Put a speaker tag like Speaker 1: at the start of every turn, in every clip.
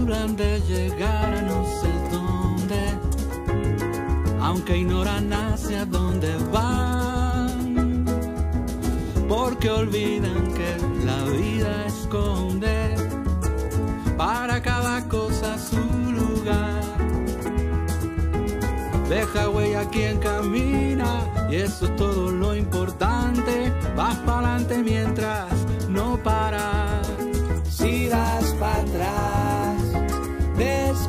Speaker 1: hablan de llegar a no sé dónde, aunque ignoran hacia dónde van, porque olvidan que la vida esconde para cada cosa su lugar. Deja huella quien camina y eso es todo lo importante. Vas pa'lante mientras no paras. Si das para atrás, descuida,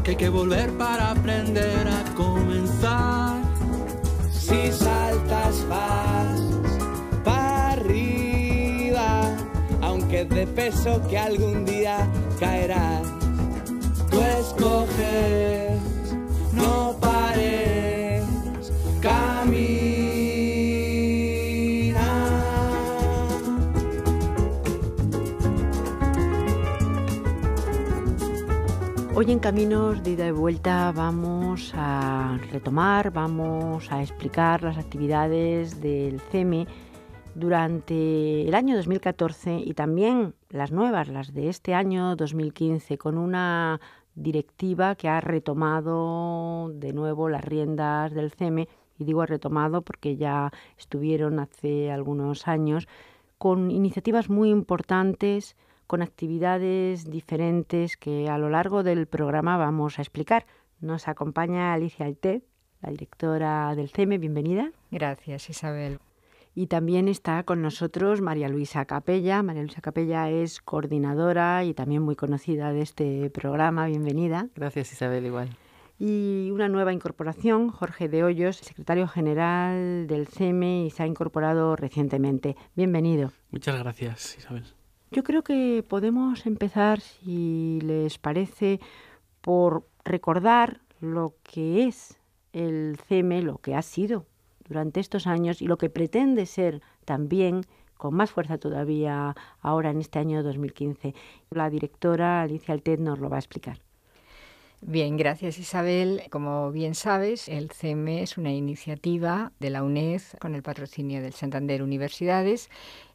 Speaker 1: que hay que volver para aprender a comenzar. Si saltas vas para arriba, aunque es de peso que algún día caerás. Tú escoges, no pares, camina.
Speaker 2: Hoy en Caminos de Ida y Vuelta vamos a retomar, vamos a explicar las actividades del CEME durante el año 2014 y también las nuevas, las de este año 2015, con una directiva que ha retomado de nuevo las riendas del CEME, y digo ha retomado porque ya estuvieron hace algunos años, con iniciativas muy importantes, con actividades diferentes que a lo largo del programa vamos a explicar. Nos acompaña Alicia Altet, la directora del CEME. Bienvenida.
Speaker 3: Gracias, Isabel.
Speaker 2: Y también está con nosotros María Luisa Capella. María Luisa Capella es coordinadora y también muy conocida de este programa. Bienvenida.
Speaker 4: Gracias, Isabel, igual.
Speaker 2: Y una nueva incorporación, Jorge de Hoyos, secretario general del CEME, y se ha incorporado recientemente. Bienvenido.
Speaker 4: Muchas gracias, Isabel.
Speaker 2: Yo creo que podemos empezar, si les parece, por recordar lo que es el CEME, lo que ha sido durante estos años y lo que pretende ser también, con más fuerza todavía ahora en este año 2015. La directora Alicia Altet nos lo va a explicar.
Speaker 3: Bien, gracias, Isabel. Como bien sabes, el CEME es una iniciativa de la UNED con el patrocinio del Santander Universidades.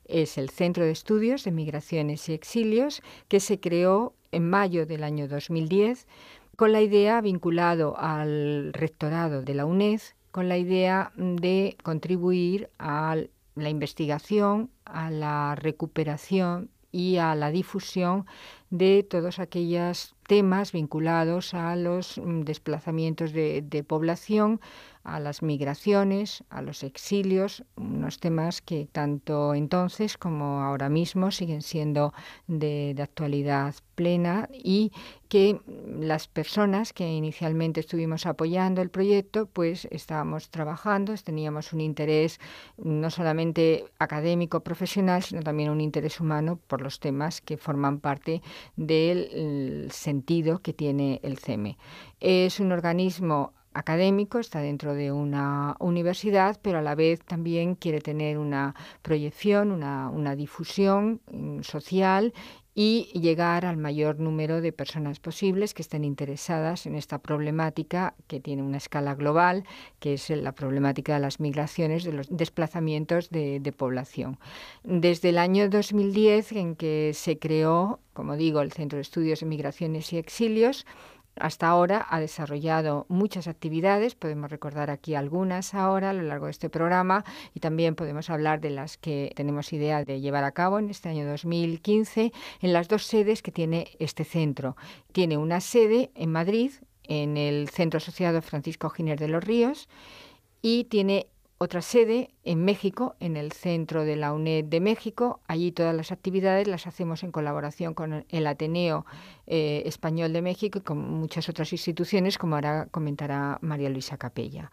Speaker 3: Es el Centro de Estudios de Migraciones y Exilios que se creó en mayo del año 2010 con la idea, vinculado al rectorado de la UNED, con la idea de contribuir a la investigación, a la recuperación y a la difusión de todos aquellos temas vinculados a los desplazamientos de población, a las migraciones, a los exilios, unos temas que tanto entonces como ahora mismo siguen siendo de actualidad plena y que las personas que inicialmente estuvimos apoyando el proyecto, pues estábamos trabajando, teníamos un interés no solamente académico, profesional, sino también un interés humano por los temas que forman parte del sentido que tiene el CEME. Es un organismo académico, está dentro de una universidad, pero a la vez también quiere tener una proyección, una difusión social y llegar al mayor número de personas posibles que estén interesadas en esta problemática que tiene una escala global, que es la problemática de las migraciones, de los desplazamientos de población. Desde el año 2010, en que se creó, como digo, el Centro de Estudios de Migraciones y Exilios, hasta ahora ha desarrollado muchas actividades, podemos recordar aquí algunas ahora a lo largo de este programa y también podemos hablar de las que tenemos idea de llevar a cabo en este año 2015 en las dos sedes que tiene este centro. Tiene una sede en Madrid, en el Centro Asociado Francisco Giner de los Ríos, y tiene otra sede en México, en el centro de la UNED de México. Allí todas las actividades las hacemos en colaboración con el Ateneo Español de México y con muchas otras instituciones, como ahora comentará María Luisa Capella.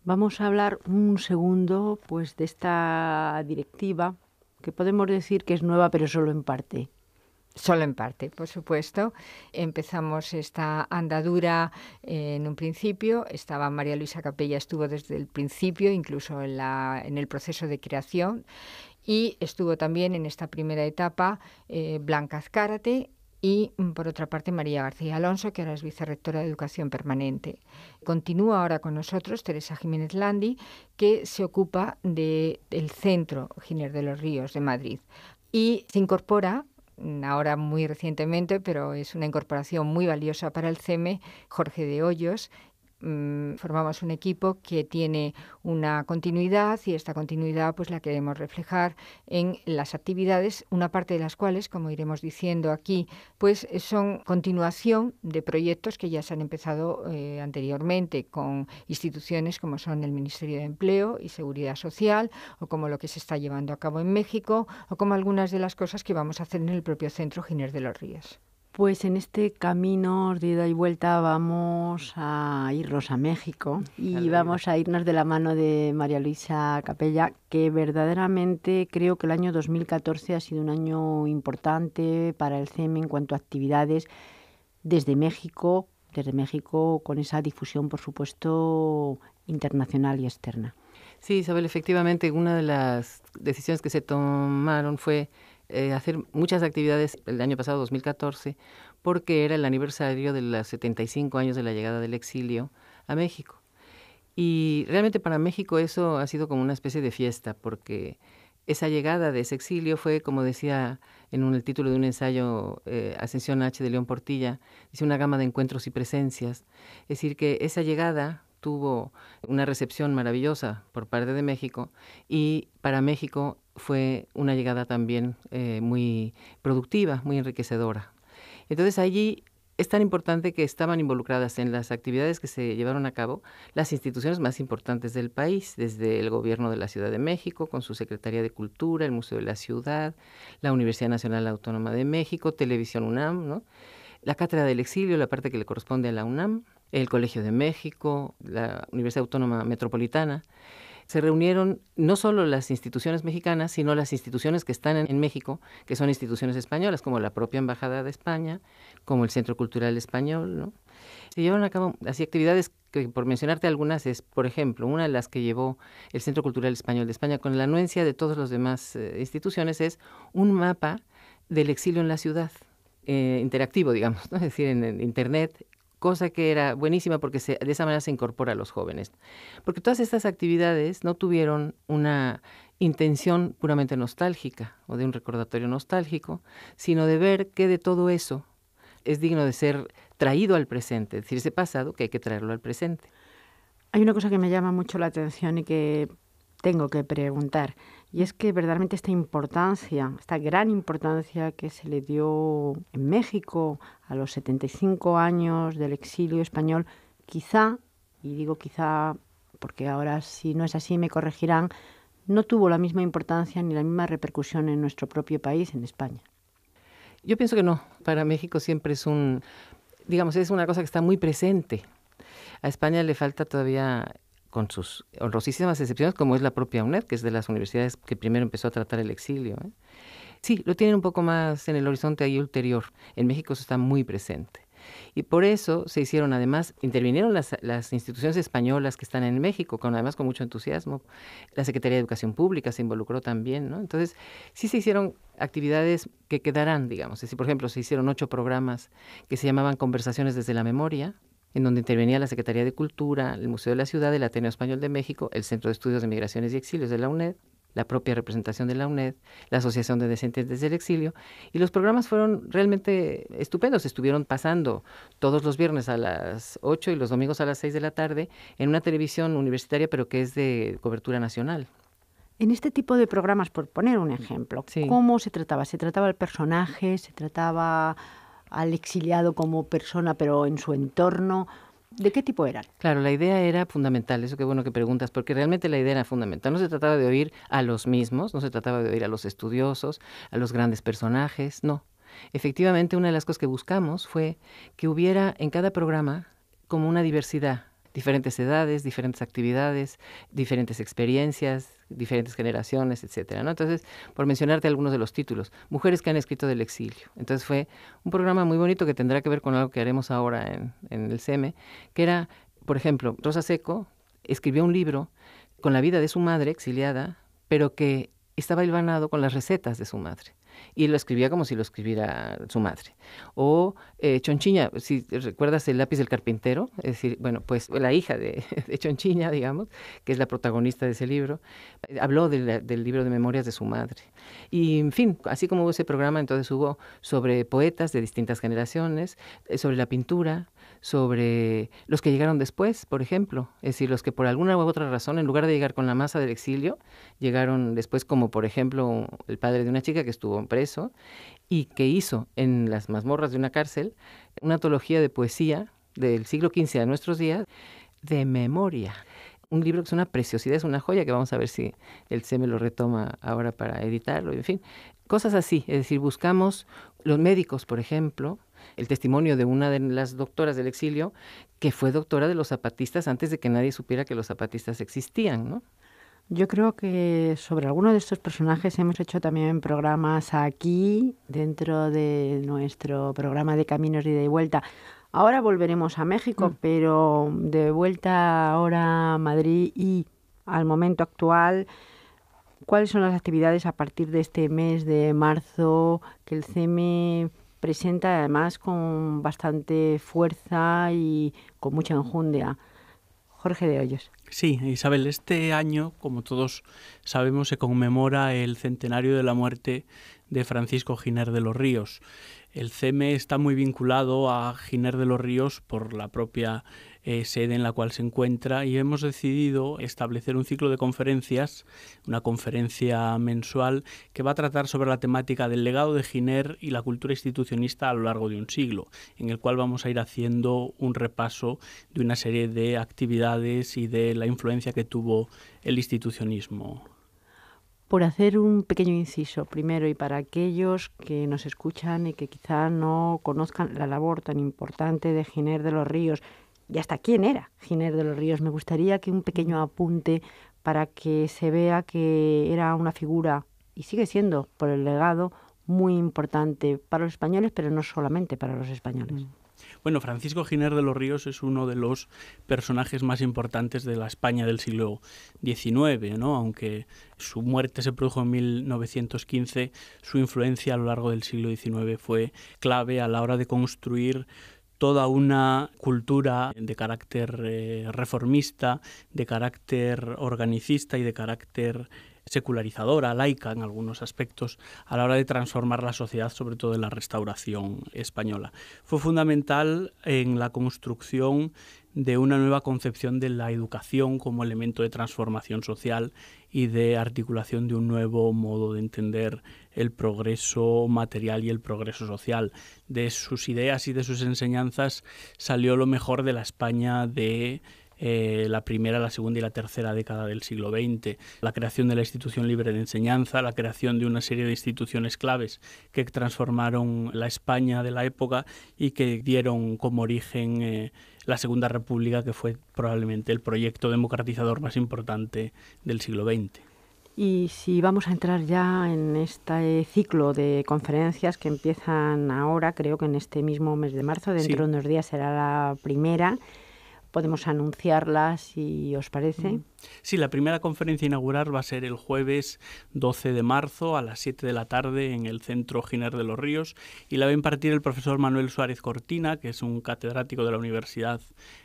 Speaker 2: Vamos a hablar un segundo pues, de esta directiva, que podemos decir que es nueva, pero solo en parte.
Speaker 3: Solo en parte, por supuesto. Empezamos esta andadura en un principio. Estaba María Luisa Capella, estuvo desde el principio, incluso en el proceso de creación, y estuvo también en esta primera etapa Blanca Azcárate y, por otra parte, María García Alonso, que ahora es vicerrectora de Educación Permanente. Continúa ahora con nosotros Teresa Jiménez Landi, que se ocupa del Centro Giner de los Ríos de Madrid. Y se incorpora ahora muy recientemente, pero es una incorporación muy valiosa para el CEME, Jorge de Hoyos. Formamos un equipo que tiene una continuidad y esta continuidad pues la queremos reflejar en las actividades, una parte de las cuales, como iremos diciendo aquí, pues son continuación de proyectos que ya se han empezado anteriormente con instituciones como son el Ministerio de Empleo y Seguridad Social, o como lo que se está llevando a cabo en México, o como algunas de las cosas que vamos a hacer en el propio Centro Ginés de los Ríos.
Speaker 2: Pues en este camino de ida y vuelta vamos a irnos a México y vamos a irnos de la mano de María Luisa Capella, que verdaderamente creo que el año 2014 ha sido un año importante para el CEME en cuanto a actividades desde México con esa difusión, por supuesto, internacional y externa.
Speaker 4: Sí, Isabel, efectivamente, una de las decisiones que se tomaron fue hacer muchas actividades el año pasado, 2014, porque era el aniversario de los 75 años de la llegada del exilio a México. Y realmente para México eso ha sido como una especie de fiesta, porque esa llegada de ese exilio fue, como decía en el título de un ensayo, Ascensión H. de León Portilla, dice una gama de encuentros y presencias. Es decir, que esa llegada tuvo una recepción maravillosa por parte de México y para México fue una llegada también muy productiva, muy enriquecedora. Entonces allí es tan importante que estaban involucradas en las actividades que se llevaron a cabo las instituciones más importantes del país, desde el gobierno de la Ciudad de México, con su Secretaría de Cultura, el Museo de la Ciudad, la Universidad Nacional Autónoma de México, Televisión UNAM, ¿no? La Cátedra del Exilio, la parte que le corresponde a la UNAM, el Colegio de México, la Universidad Autónoma Metropolitana. Se reunieron no solo las instituciones mexicanas, sino las instituciones que están en México, que son instituciones españolas, como la propia Embajada de España, como el Centro Cultural Español, ¿no? Se llevaron a cabo así actividades que, por mencionarte algunas, es, por ejemplo, una de las que llevó el Centro Cultural Español de España con la anuencia de todas las demás instituciones, es un mapa del exilio en la ciudad, interactivo, digamos, ¿no? Es decir, en Internet, cosa que era buenísima porque de esa manera se incorpora a los jóvenes. Porque todas estas actividades no tuvieron una intención puramente nostálgica o de un recordatorio nostálgico, sino de ver que de todo eso es digno de ser traído al presente, es decir, ese pasado que hay que traerlo al presente.
Speaker 2: Hay una cosa que me llama mucho la atención y que tengo que preguntar, y es que verdaderamente esta gran importancia que se le dio en México a los 75 años del exilio español, quizá, y digo quizá porque ahora si no es así me corregirán, no tuvo la misma importancia ni la misma repercusión en nuestro propio país, en España.
Speaker 4: Yo pienso que no. Para México siempre es es una cosa que está muy presente. A España le falta todavía, con sus honrosísimas excepciones, como es la propia UNED, que es de las universidades que primero empezó a tratar el exilio, ¿eh? Sí, lo tienen un poco más en el horizonte ahí ulterior. En México eso está muy presente. Y por eso se hicieron, además, intervinieron las instituciones españolas que están en México, además con mucho entusiasmo. La Secretaría de Educación Pública se involucró también, ¿no? Entonces, sí se hicieron actividades que quedarán, digamos. Es decir, por ejemplo, se hicieron 8 programas que se llamaban Conversaciones desde la Memoria, en donde intervenía la Secretaría de Cultura, el Museo de la Ciudad, el Ateneo Español de México, el Centro de Estudios de Migraciones y Exilios de la UNED, la propia representación de la UNED, la Asociación de Descendientes del Exilio, y los programas fueron realmente estupendos. Estuvieron pasando todos los viernes a las 8 y los domingos a las 6 de la tarde en una televisión universitaria, pero que es de cobertura nacional.
Speaker 2: En este tipo de programas, por poner un ejemplo,
Speaker 4: sí.
Speaker 2: ¿Cómo se trataba? ¿Se trataba al personaje? ¿Se trataba al exiliado como persona, pero en su entorno? ¿De qué tipo eran?
Speaker 4: Claro, la idea era fundamental, eso qué bueno que preguntas, porque realmente la idea era fundamental. No se trataba de oír a los mismos, no se trataba de oír a los estudiosos, a los grandes personajes, no. Efectivamente, una de las cosas que buscamos fue que hubiera en cada programa como una diversidad, diferentes edades, diferentes actividades, diferentes experiencias, diferentes generaciones, etcétera, ¿no? Entonces, por mencionarte algunos de los títulos, mujeres que han escrito del exilio. Entonces fue un programa muy bonito que tendrá que ver con algo que haremos ahora en el CEME, que era, por ejemplo, Rosa Seco escribió un libro con la vida de su madre exiliada, pero que estaba hilvanado con las recetas de su madre. y lo escribía como si lo escribiera su madre. O Chonchiña, si recuerdas el lápiz del carpintero, es decir, bueno, pues la hija de Chonchiña, digamos, que es la protagonista de ese libro, habló del libro de memorias de su madre. Y, en fin, así como hubo ese programa, entonces hubo sobre poetas de distintas generaciones, sobre la pintura, sobre los que llegaron después, por ejemplo, es decir, los que por alguna u otra razón, en lugar de llegar con la masa del exilio, llegaron después, como por ejemplo el padre de una chica que estuvo preso y que hizo en las mazmorras de una cárcel una antología de poesía del siglo XV a nuestros días, de memoria. Un libro que es una preciosidad, es una joya que vamos a ver si el CEME lo retoma ahora para editarlo, en fin, cosas así. Es decir, buscamos los médicos, por ejemplo, el testimonio de una de las doctoras del exilio que fue doctora de los zapatistas antes de que nadie supiera que los zapatistas existían, ¿no?
Speaker 2: Yo creo que sobre algunos de estos personajes hemos hecho también programas aquí, dentro de nuestro programa de Caminos de Ida y Vuelta. Ahora volveremos a México, pero de vuelta ahora a Madrid y al momento actual, ¿cuáles son las actividades a partir de este mes de marzo que el CEME presenta, además con bastante fuerza y con mucha enjundia? Jorge de Hoyos.
Speaker 1: Sí, Isabel, este año, como todos sabemos, se conmemora el centenario de la muerte de Francisco Giner de los Ríos. El CEME está muy vinculado a Giner de los Ríos por la propia sede en la cual se encuentra, y hemos decidido establecer un ciclo de conferencias, una conferencia mensual que va a tratar sobre la temática del legado de Giner y la cultura institucionista a lo largo de un siglo, en el cual vamos a ir haciendo un repaso de una serie de actividades y de la influencia que tuvo el institucionismo.
Speaker 2: Por hacer un pequeño inciso primero, y para aquellos que nos escuchan y que quizá no conozcan la labor tan importante de Giner de los Ríos y hasta quién era Giner de los Ríos, me gustaría que un pequeño apunte para que se vea que era una figura, y sigue siendo por el legado, muy importante para los españoles, pero no solamente para los españoles.
Speaker 1: Bueno, Francisco Giner de los Ríos es uno de los personajes más importantes de la España del siglo XIX, ¿no? Aunque su muerte se produjo en 1915, su influencia a lo largo del siglo XIX fue clave a la hora de construir toda una cultura de carácter reformista, de carácter organicista y de carácter secularizadora, laica en algunos aspectos, a la hora de transformar la sociedad, sobre todo en la Restauración española. Fue fundamental en la construcción de una nueva concepción de la educación como elemento de transformación social y de articulación de un nuevo modo de entender el progreso material y el progreso social. De sus ideas y de sus enseñanzas salió lo mejor de la España de la primera, la segunda y la tercera década del siglo XX, la creación de la institución libre de enseñanza, la creación de una serie de instituciones claves que transformaron la España de la época y que dieron como origen la Segunda República, que fue probablemente el proyecto democratizador más importante del siglo XX.
Speaker 2: Y si vamos a entrar ya en este ciclo de conferencias que empiezan ahora, creo que en este mismo mes de marzo, dentro de unos días será la primera. Podemos anunciarla, si os parece.
Speaker 1: Sí, la primera conferencia inaugural va a ser el jueves 12 de marzo a las 7 de la tarde en el Centro Giner de los Ríos, y la va a impartir el profesor Manuel Suárez Cortina, que es un catedrático de la Universidad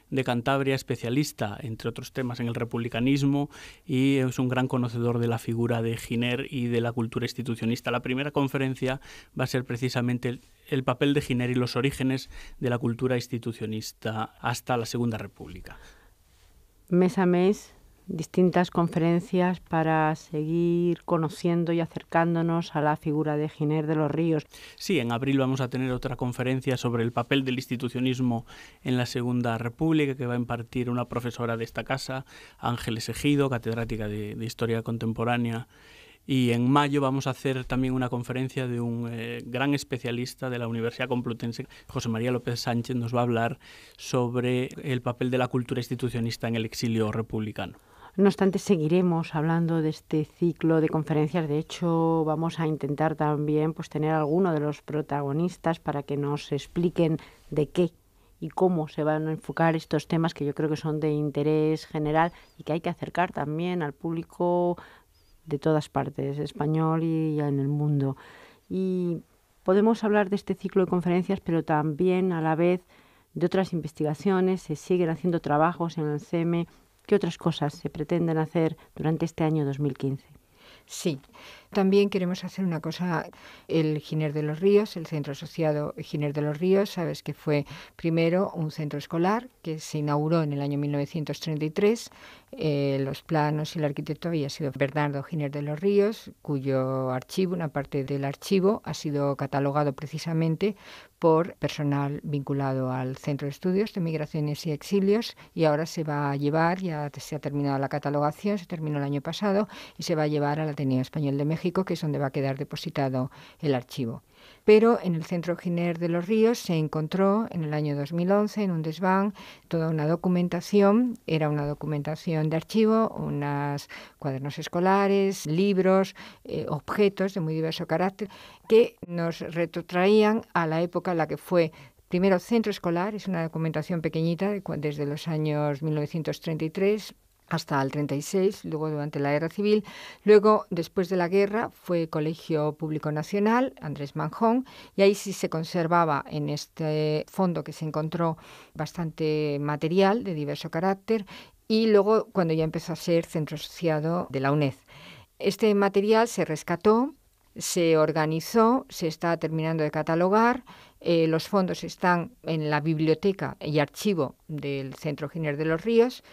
Speaker 1: de Cantabria, especialista, entre otros temas, en el republicanismo, y es un gran conocedor de la figura de Giner y de la cultura institucionista. La primera conferencia va a ser precisamente el papel de Giner y los orígenes de la cultura institucionista hasta la Segunda República.
Speaker 2: Mes a mes, distintas conferencias para seguir conociendo y acercándonos a la figura de Giner de los Ríos.
Speaker 1: Sí, en abril vamos a tener otra conferencia sobre el papel del institucionismo en la Segunda República, que va a impartir una profesora de esta casa, Ángeles Ejido, catedrática de Historia Contemporánea. Y en mayo vamos a hacer también una conferencia de un gran especialista de la Universidad Complutense, José María López Sánchez. Nos va a hablar sobre el papel de la cultura institucionista en el exilio republicano.
Speaker 2: No obstante, seguiremos hablando de este ciclo de conferencias. De hecho, vamos a intentar también tener a alguno de los protagonistas para que nos expliquen de qué y cómo se van a enfocar estos temas, que yo creo que son de interés general y que hay que acercar también al público de todas partes, español y en el mundo. y podemos hablar de este ciclo de conferencias, pero también a la vez de otras investigaciones. Se siguen haciendo trabajos en el CEME. ¿Qué otras cosas se pretenden hacer durante este año 2015?
Speaker 3: Sí, también queremos hacer una cosa, el Giner de los Ríos, el centro asociado Giner de los Ríos, sabes que fue primero un centro escolar que se inauguró en el año 1933. Los planos y el arquitecto había sido Bernardo Giner de los Ríos, cuyo archivo, una parte del archivo, ha sido catalogado precisamente por personal vinculado al Centro de Estudios de Migraciones y Exilios, y ahora se va a llevar, ya se ha terminado la catalogación, se terminó el año pasado, y se va a llevar al Ateneo Español de México, que es donde va a quedar depositado el archivo. Pero en el Centro Giner de los Ríos se encontró en el año 2011, en un desván, toda una documentación. Era una documentación de archivo, unos cuadernos escolares, libros, objetos de muy diverso carácter, que nos retrotraían a la época en la que fue primero centro escolar. Es una documentación pequeñita desde los años 1933 hasta el 36, luego durante la Guerra Civil. Luego, después de la guerra, fue Colegio Público Nacional, Andrés Manjón, y ahí sí se conservaba en este fondo que se encontró bastante material de diverso carácter, y luego cuando ya empezó a ser centro asociado de la UNED. Este material se rescató, se organizó, se está terminando de catalogar. Los fondos están en la biblioteca y archivo del Centro Giner de los Ríos,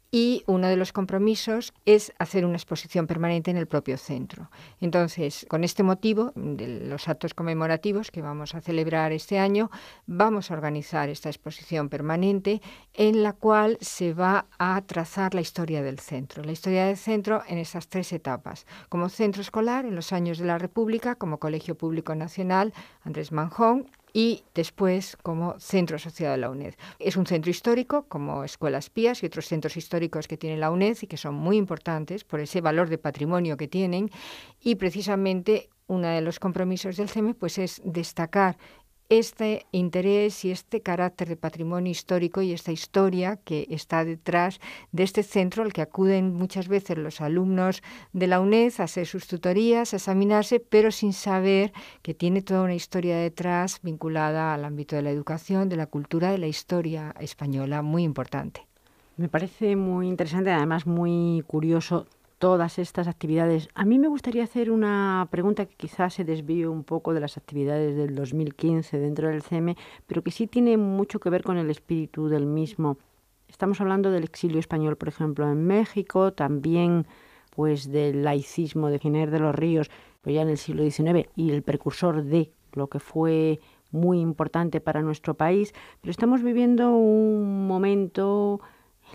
Speaker 3: y uno de los compromisos es hacer una exposición permanente en el propio centro. Entonces, con este motivo de los actos conmemorativos que vamos a celebrar este año, vamos a organizar esta exposición permanente en la cual se va a trazar la historia del centro. La historia del centro en esas tres etapas: como centro escolar en los años de la República, como Colegio Público Nacional Andrés Manjón, y después como centro asociado a la UNED. Es un centro histórico, como Escuelas Pías y otros centros históricos que tiene la UNED y que son muy importantes por ese valor de patrimonio que tienen, y precisamente uno de los compromisos del CEME pues es destacar este interés y este carácter de patrimonio histórico y esta historia que está detrás de este centro, al que acuden muchas veces los alumnos de la UNED a hacer sus tutorías, a examinarse, pero sin saber que tiene toda una historia detrás vinculada al ámbito de la educación, de la cultura, de la historia española, muy importante.
Speaker 2: Me parece muy interesante, además muy curioso, todas estas actividades. A mí me gustaría hacer una pregunta que quizás se desvíe un poco de las actividades del 2015 dentro del CEME, pero que sí tiene mucho que ver con el espíritu del mismo. Estamos hablando del exilio español, por ejemplo, en México, también pues del laicismo de Giner de los Ríos, pues ya en el siglo XIX, y el precursor de lo que fue muy importante para nuestro país. Pero estamos viviendo un momento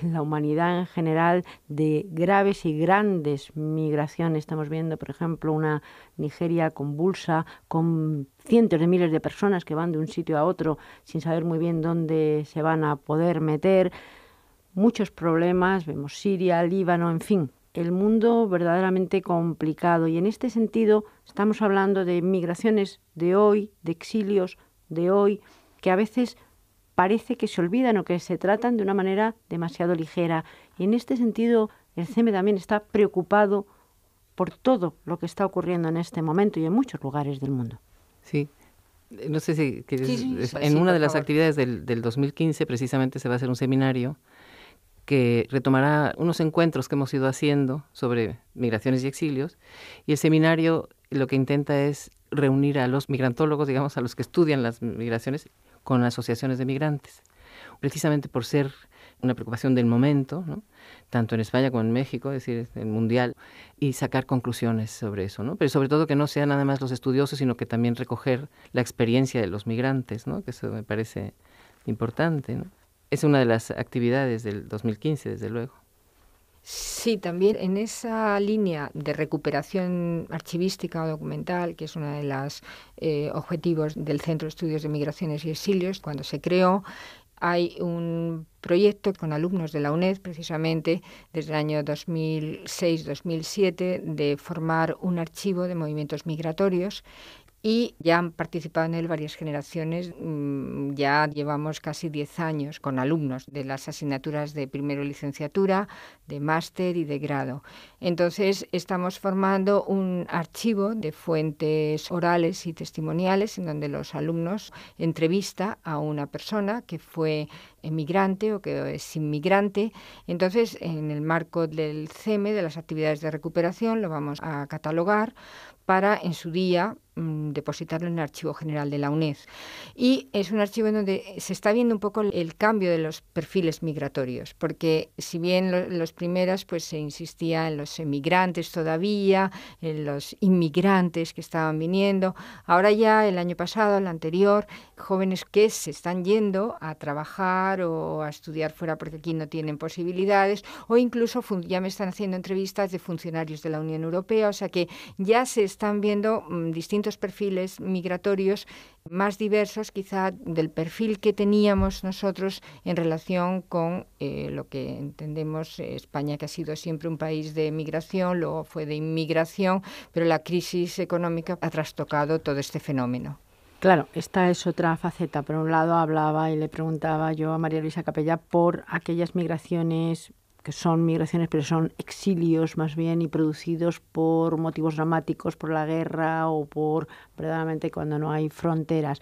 Speaker 2: en la humanidad en general de graves y grandes migraciones. Estamos viendo, por ejemplo, una Nigeria convulsa con cientos de miles de personas que van de un sitio a otro sin saber muy bien dónde se van a poder meter. Muchos problemas, vemos Siria, Líbano, en fin, el mundo verdaderamente complicado. Y en este sentido estamos hablando de migraciones de hoy, de exilios de hoy, que a veces parece que se olvidan o que se tratan de una manera demasiado ligera. Y en este sentido, el CEME también está preocupado por todo lo que está ocurriendo en este momento y en muchos lugares del mundo.
Speaker 4: Sí. No sé si quieres,
Speaker 3: Sí,
Speaker 4: en una de las
Speaker 3: favor.
Speaker 4: actividades del 2015 precisamente se va a hacer un seminario que retomará unos encuentros que hemos ido haciendo sobre migraciones y exilios, y el seminario lo que intenta es reunir a los migrantólogos, digamos, a los que estudian las migraciones, con asociaciones de migrantes, precisamente por ser una preocupación del momento, ¿no? Tanto en España como en México, es decir, el mundial, y sacar conclusiones sobre eso, ¿no? Pero sobre todo que no sean nada más los estudiosos, sino que también recoger la experiencia de los migrantes, ¿no? Que eso me parece importante, ¿no? Es una de las actividades del 2015, desde luego.
Speaker 3: Sí, también en esa línea de recuperación archivística o documental, que es uno de los objetivos del Centro de Estudios de Migraciones y Exilios, cuando se creó, hay un proyecto con alumnos de la UNED, precisamente desde el año 2006-2007, de formar un archivo de movimientos migratorios. y ya han participado en él varias generaciones. Ya llevamos casi 10 años con alumnos de las asignaturas de primero licenciatura, de máster y de grado. Entonces estamos formando un archivo de fuentes orales y testimoniales en donde los alumnos entrevistan a una persona que fue emigrante o que es inmigrante. Entonces, en el marco del CEME, de las actividades de recuperación, lo vamos a catalogar para en su día depositarlo en el Archivo General de la UNED. Y es un archivo en donde se está viendo un poco el cambio de los perfiles migratorios, porque si bien los primeros pues se insistía en los emigrantes todavía, en los inmigrantes que estaban viniendo, ahora ya el año pasado, el anterior, jóvenes que se están yendo a trabajar o a estudiar fuera porque aquí no tienen posibilidades, o incluso ya me están haciendo entrevistas de funcionarios de la Unión Europea, o sea que ya se están viendo distintos perfiles migratorios más diversos quizá del perfil que teníamos nosotros en relación con lo que entendemos España, que ha sido siempre un país de migración, luego fue de inmigración, pero la crisis económica ha trastocado todo este fenómeno.
Speaker 2: Claro, esta es otra faceta. Por un lado hablaba y le preguntaba yo a María Luisa Capella por aquellas migraciones que son migraciones, pero son exilios más bien y producidos por motivos dramáticos, por la guerra o por, verdaderamente, cuando no hay fronteras.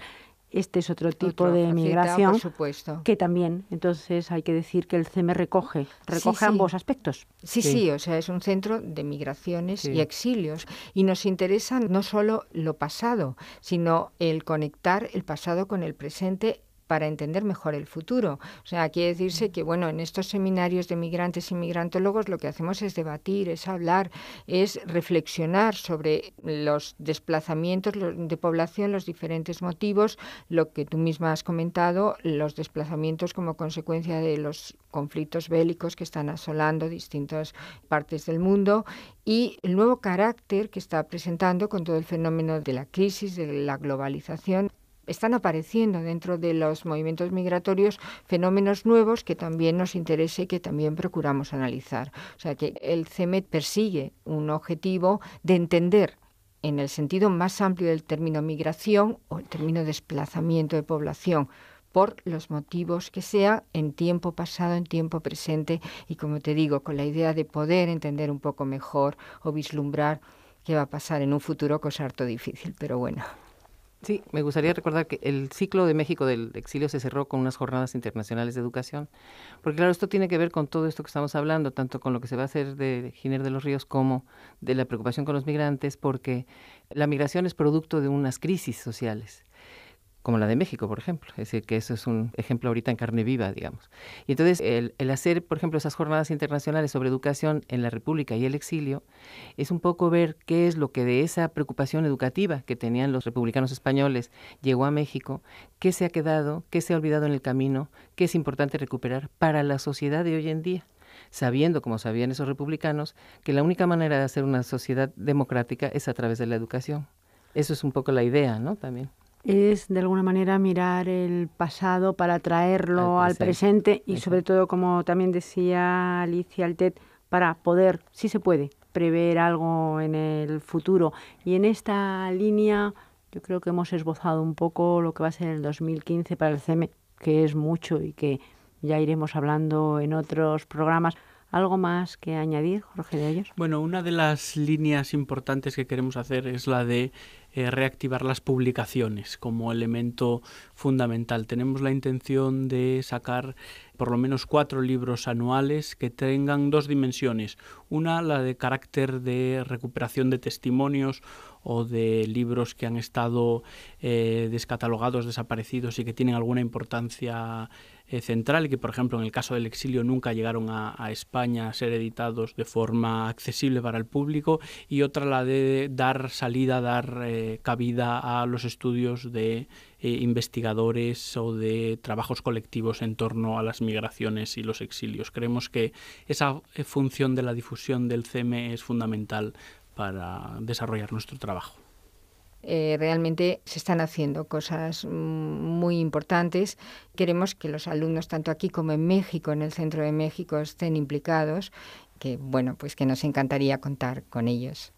Speaker 2: Este es otro tipo de migración,
Speaker 3: por supuesto,
Speaker 2: que también, entonces, hay que decir que el CEME recoge
Speaker 3: sí.
Speaker 2: ambos aspectos.
Speaker 3: Sí, o sea, es un centro de migraciones y exilios. Y nos interesa no solo lo pasado, sino el conectar el pasado con el presente para entender mejor el futuro. O sea, quiere decirse que, bueno, en estos seminarios de migrantes y migrantólogos lo que hacemos es debatir, es hablar, es reflexionar sobre los desplazamientos de población, los diferentes motivos, lo que tú misma has comentado, los desplazamientos como consecuencia de los conflictos bélicos que están asolando distintas partes del mundo y el nuevo carácter que está presentando con todo el fenómeno de la crisis, de la globalización. Están apareciendo dentro de los movimientos migratorios fenómenos nuevos que también nos interesa y que también procuramos analizar. O sea que el CEME persigue un objetivo de entender en el sentido más amplio del término migración o el término desplazamiento de población por los motivos que sea, en tiempo pasado, en tiempo presente y, como te digo, con la idea de poder entender un poco mejor o vislumbrar qué va a pasar en un futuro, cosa harto difícil, pero bueno.
Speaker 4: Sí, me gustaría recordar que el ciclo de México del exilio se cerró con unas jornadas internacionales de educación, porque claro, esto tiene que ver con todo esto que estamos hablando, tanto con lo que se va a hacer de Giner de los Ríos como de la preocupación con los migrantes, porque la migración es producto de unas crisis sociales, como la de México, por ejemplo. Es decir, que eso es un ejemplo ahorita en carne viva, digamos. Y entonces, el hacer, por ejemplo, esas jornadas internacionales sobre educación en la República y el exilio, es un poco ver qué es lo que de esa preocupación educativa que tenían los republicanos españoles llegó a México, qué se ha quedado, qué se ha olvidado en el camino, qué es importante recuperar para la sociedad de hoy en día, sabiendo, como sabían esos republicanos, que la única manera de hacer una sociedad democrática es a través de la educación. Eso es un poco la idea, ¿no? También.
Speaker 2: Es, de alguna manera, mirar el pasado para traerlo al presente y, sobre todo, como también decía Alicia Altet, para poder, si se puede, prever algo en el futuro. Y en esta línea yo creo que hemos esbozado un poco lo que va a ser el 2015 para el CEME, que es mucho y que ya iremos hablando en otros programas. ¿Algo más que añadir, Jorge de Hoyos?
Speaker 1: Bueno, una de las líneas importantes que queremos hacer es la de reactivar las publicaciones como elemento fundamental. Tenemos la intención de sacar por lo menos 4 libros anuales que tengan 2 dimensiones. Una, la de carácter de recuperación de testimonios o de libros que han estado descatalogados, desaparecidos y que tienen alguna importancia central y que, por ejemplo, en el caso del exilio nunca llegaron a España a ser editados de forma accesible para el público, y otra, la de dar salida, dar cabida a los estudios de investigadores o de trabajos colectivos en torno a las migraciones y los exilios. Creemos que esa función de la difusión del CEME es fundamental para desarrollar nuestro trabajo.
Speaker 3: Realmente se están haciendo cosas muy importantes. Queremos que los alumnos, tanto aquí como en México, en el centro de México, estén implicados, que bueno, pues que nos encantaría contar con ellos.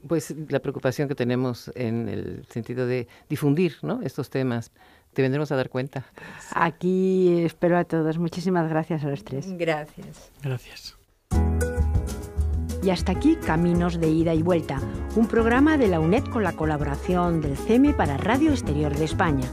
Speaker 4: Pues la preocupación que tenemos en el sentido de difundir, ¿no?, estos temas. Te vendremos a dar cuenta.
Speaker 2: Aquí espero a todos. Muchísimas gracias a los tres.
Speaker 3: Gracias.
Speaker 1: Gracias.
Speaker 2: Y hasta aquí Caminos de Ida y Vuelta, un programa de la UNED con la colaboración del CEME para Radio Exterior de España.